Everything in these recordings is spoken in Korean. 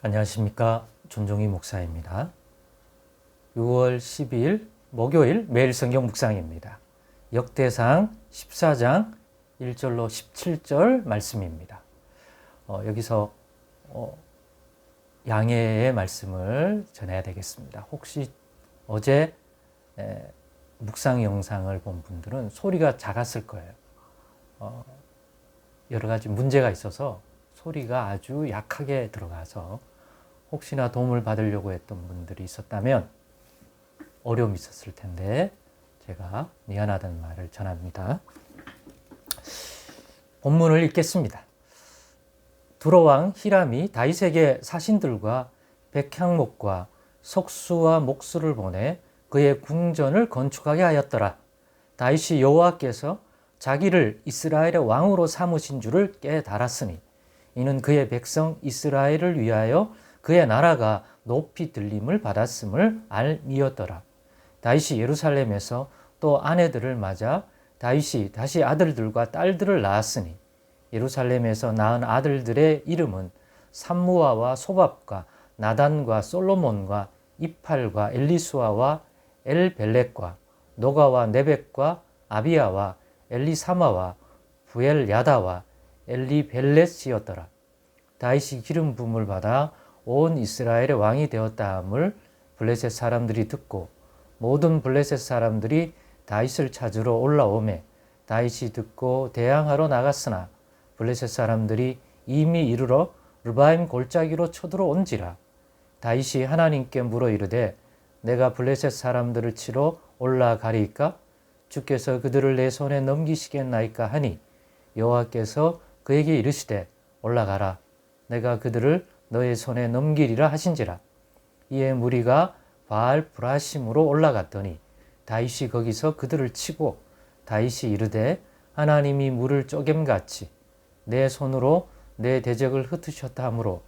안녕하십니까. 존종희 목사입니다. 6월 12일 목요일 매일 성경 묵상입니다. 역대상 14장 1절로 17절 말씀입니다. 여기서 양해의 말씀을 전해야 되겠습니다. 혹시 어제 묵상 영상을 본 분들은 소리가 작았을 거예요. 여러 가지 문제가 있어서 소리가 아주 약하게 들어가서 혹시나 도움을 받으려고 했던 분들이 있었다면 어려움이 있었을 텐데 제가 미안하다는 말을 전합니다. 본문을 읽겠습니다. 두로왕 히람이 다윗에게 사신들과 백향목과 석수와 목수를 보내 그의 궁전을 건축하게 하였더라. 다윗이 여호와께서 자기를 이스라엘의 왕으로 삼으신 줄을 깨달았으니 이는 그의 백성 이스라엘을 위하여 그의 나라가 높이 들림을 받았음을 알미었더라. 다윗이 예루살렘에서 또 아내들을 맞아 다윗이 다시 아들들과 딸들을 낳았으니 예루살렘에서 낳은 아들들의 이름은 삼무아와 소밥과 나단과 솔로몬과 이팔과 엘리수아와 엘벨렉과 노가와 네벡과 아비야와 엘리사마와 부엘야다와 엘리벨렛이었더라. 다윗이 기름 부음을 받아 온 이스라엘의 왕이 되었다 함을 블레셋 사람들이 듣고 모든 블레셋 사람들이 다윗을 찾으러 올라오매 다윗이 듣고 대항하러 나갔으나 블레셋 사람들이 이미 이르러 르바임 골짜기로 쳐들어온지라. 다윗이 하나님께 물어 이르되 내가 블레셋 사람들을 치러 올라가리이까? 주께서 그들을 내 손에 넘기시겠나이까 하니 여호와께서 그에게 이르시되 올라가라. 내가 그들을 너의 손에 넘기리라 하신지라. 이에 무리가 바알 브라심으로 올라갔더니 다윗이 거기서 그들을 치고 다윗이 이르되 하나님이 물을 쪼겜같이 내 손으로 내 대적을 흩으셨다 하므로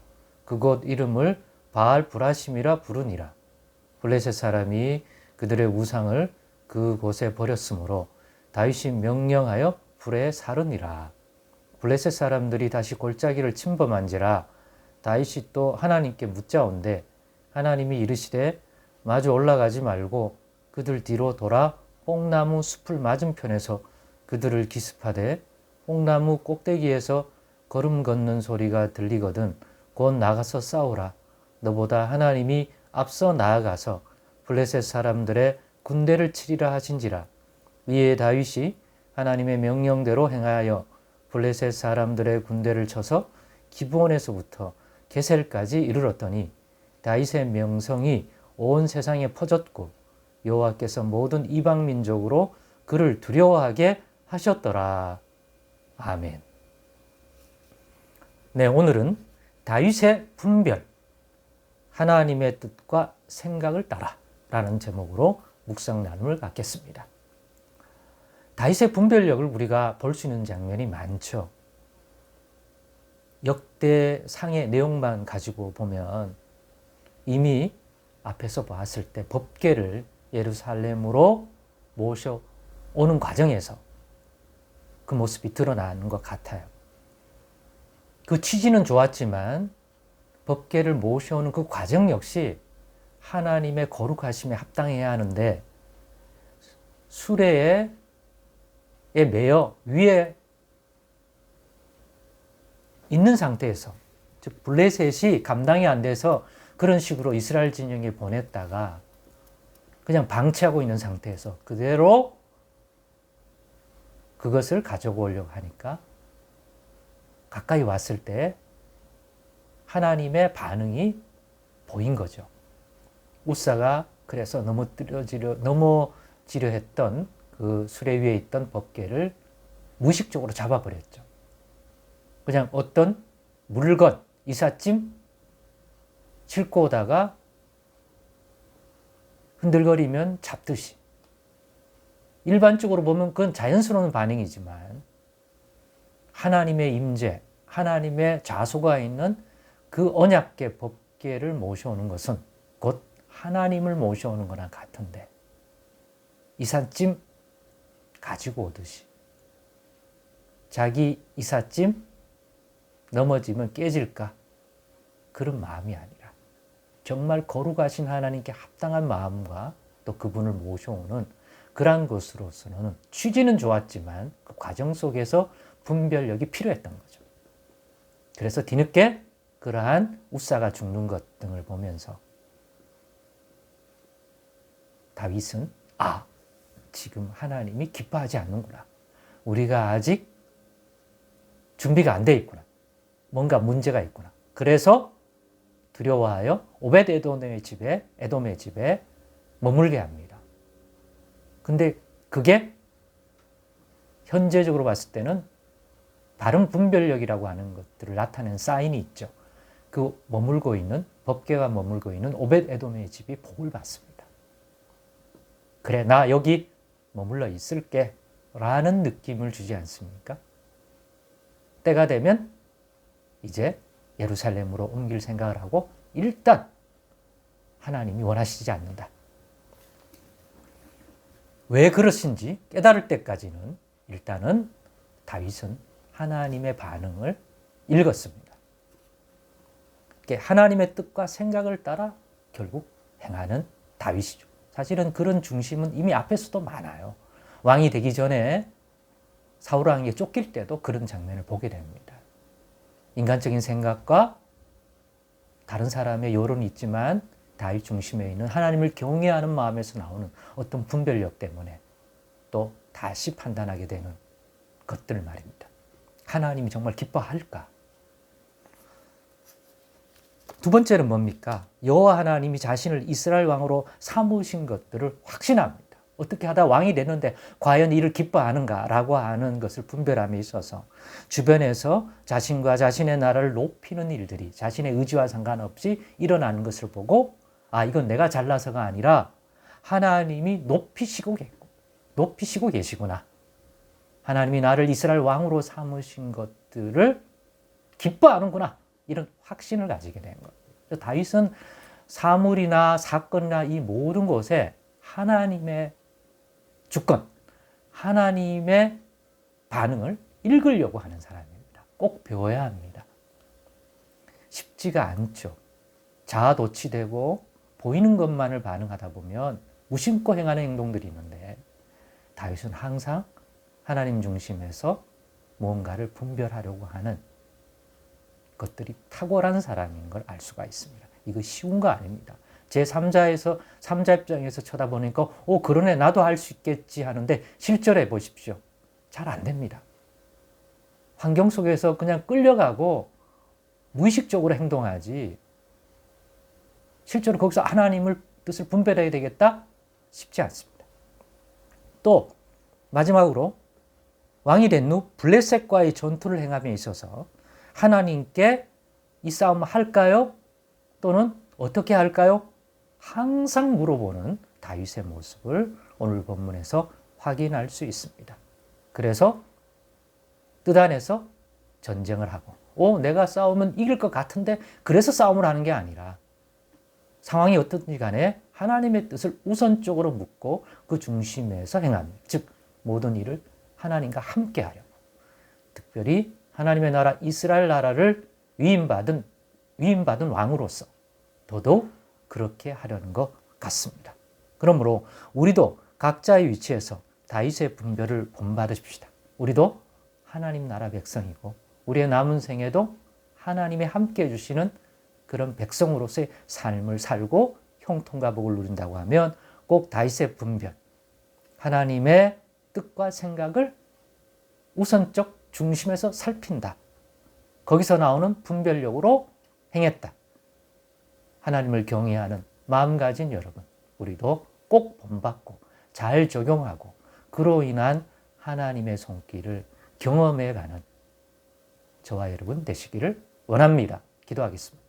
그곳 이름을 바알 브라심이라 부르니라. 블레셋 사람이 그들의 우상을 그곳에 버렸으므로 다윗이 명령하여 불에 사르니라. 블레셋 사람들이 다시 골짜기를 침범한지라. 다윗이 또 하나님께 묻자온대 하나님이 이르시되 마주 올라가지 말고 그들 뒤로 돌아 뽕나무 숲을 맞은편에서 그들을 기습하되 뽕나무 꼭대기에서 걸음 걷는 소리가 들리거든 곧 나가서 싸우라. 너보다 하나님이 앞서 나아가서 블레셋 사람들의 군대를 치리라 하신지라. 이에 다윗이 하나님의 명령대로 행하여 블레셋 사람들의 군대를 쳐서 기브온에서부터 게셀까지 이르렀더니 다윗의 명성이 온 세상에 퍼졌고 여호와께서 모든 이방 민족으로 그를 두려워하게 하셨더라. 아멘. 네, 오늘은 다윗의 분별, 하나님의 뜻과 생각을 따라 라는 제목으로 묵상 나눔을 갖겠습니다. 다윗의 분별력을 우리가 볼 수 있는 장면이 많죠. 역대상의 내용만 가지고 보면 이미 앞에서 봤을 때 법궤를 예루살렘으로 모셔오는 과정에서 그 모습이 드러나는 것 같아요. 그 취지는 좋았지만 법궤를 모셔오는 그 과정 역시 하나님의 거룩하심에 합당해야 하는데 수레에 매여 위에 있는 상태에서 즉 블레셋이 감당이 안 돼서 그런 식으로 이스라엘 진영에 보냈다가 그냥 방치하고 있는 상태에서 그대로 그것을 가져오려고 하니까 가까이 왔을 때 하나님의 반응이 보인 거죠. 우사가 그래서 넘어지려 했던 그 수레 위에 있던 법궤를 무의식적으로 잡아버렸죠. 그냥 어떤 물건, 이삿짐 싣고 오다가 흔들거리면 잡듯이. 일반적으로 보면 그건 자연스러운 반응이지만 하나님의 임재, 하나님의 자소가 있는 그 언약궤 법궤를 모셔오는 것은 곧 하나님을 모셔오는 거나 같은데 이삿짐 가지고 오듯이 자기 이삿짐 넘어지면 깨질까? 그런 마음이 아니라 정말 거룩하신 하나님께 합당한 마음과 또 그분을 모셔오는 그러한 것으로서는 취지는 좋았지만 그 과정 속에서 분별력이 필요했던 거죠. 그래서 뒤늦게 그러한 우사가 죽는 것 등을 보면서 다윗은 지금 하나님이 기뻐하지 않는구나. 우리가 아직 준비가 안 돼 있구나. 뭔가 문제가 있구나. 그래서 두려워하여 오벳 에돔의 집에 머물게 합니다. 근데 그게 현재적으로 봤을 때는 바른 분별력이라고 하는 것들을 나타내는 사인이 있죠. 그 법궤가 머물고 있는 오벳 에돔의 집이 복을 받습니다. 그래, 나 여기 머물러 있을게 라는 느낌을 주지 않습니까? 때가 되면 이제 예루살렘으로 옮길 생각을 하고 일단 하나님이 원하시지 않는다. 왜 그러신지 깨달을 때까지는 일단은 다윗은 하나님의 반응을 읽었습니다. 하나님의 뜻과 생각을 따라 결국 행하는 다윗이죠. 사실은 그런 중심은 이미 앞에서도 많아요. 왕이 되기 전에 사울 왕에게 쫓길 때도 그런 장면을 보게 됩니다. 인간적인 생각과 다른 사람의 여론이 있지만 다윗 중심에 있는 하나님을 경외하는 마음에서 나오는 어떤 분별력 때문에 또 다시 판단하게 되는 것들 말입니다. 하나님이 정말 기뻐할까? 두 번째는 뭡니까? 여호와 하나님이 자신을 이스라엘 왕으로 삼으신 것들을 확신합니다. 어떻게 하다 왕이 됐는데 과연 이를 기뻐하는가라고 하는 것을 분별함에 있어서 주변에서 자신과 자신의 나라를 높이는 일들이 자신의 의지와 상관없이 일어나는 것을 보고 이건 내가 잘나서가 아니라 하나님이 높이시고 계시구나. 하나님이 나를 이스라엘 왕으로 삼으신 것들을 기뻐하는구나. 이런 확신을 가지게 된 거예요. 다윗은 사물이나 사건이나 이 모든 곳에 하나님의 주권, 하나님의 반응을 읽으려고 하는 사람입니다. 꼭 배워야 합니다. 쉽지가 않죠. 자아도취되고 보이는 것만을 반응하다 보면 무심코 행하는 행동들이 있는데 다윗은 항상 하나님 중심에서 무언가를 분별하려고 하는 것들이 탁월한 사람인 걸 알 수가 있습니다. 이거 쉬운 거 아닙니다. 제3자 입장에서 쳐다보니까 그러네 나도 할 수 있겠지 하는데 실전해 보십시오. 잘 안 됩니다. 환경 속에서 그냥 끌려가고 무의식적으로 행동하지 실제로 거기서 하나님을 뜻을 분별해야 되겠다? 쉽지 않습니다. 또 마지막으로 왕이 된 후 블레셋과의 전투를 행함에 있어서 하나님께 이 싸움을 할까요? 또는 어떻게 할까요? 항상 물어보는 다윗의 모습을 오늘 본문에서 확인할 수 있습니다. 그래서 뜻 안에서 전쟁을 하고 내가 싸우면 이길 것 같은데 그래서 싸움을 하는 게 아니라 상황이 어떤지 간에 하나님의 뜻을 우선적으로 묻고 그 중심에서 행합니다. 즉 모든 일을 하나님과 함께 하려고. 특별히 하나님의 나라 이스라엘 나라를 위임받은 왕으로서 더더욱 그렇게 하려는 것 같습니다. 그러므로 우리도 각자의 위치에서 다윗의 분별을 본받으십시다. 우리도 하나님 나라 백성이고 우리의 남은 생에도 하나님이 함께해 주시는 그런 백성으로서의 삶을 살고 형통과 복을 누린다고 하면 꼭 다윗의 분별, 하나님의 뜻과 생각을 우선적 중심에서 살핀다. 거기서 나오는 분별력으로 행했다. 하나님을 경외하는 마음 가진 여러분, 우리도 꼭 본받고 잘 적용하고 그로 인한 하나님의 손길을 경험해가는 저와 여러분 되시기를 원합니다. 기도하겠습니다.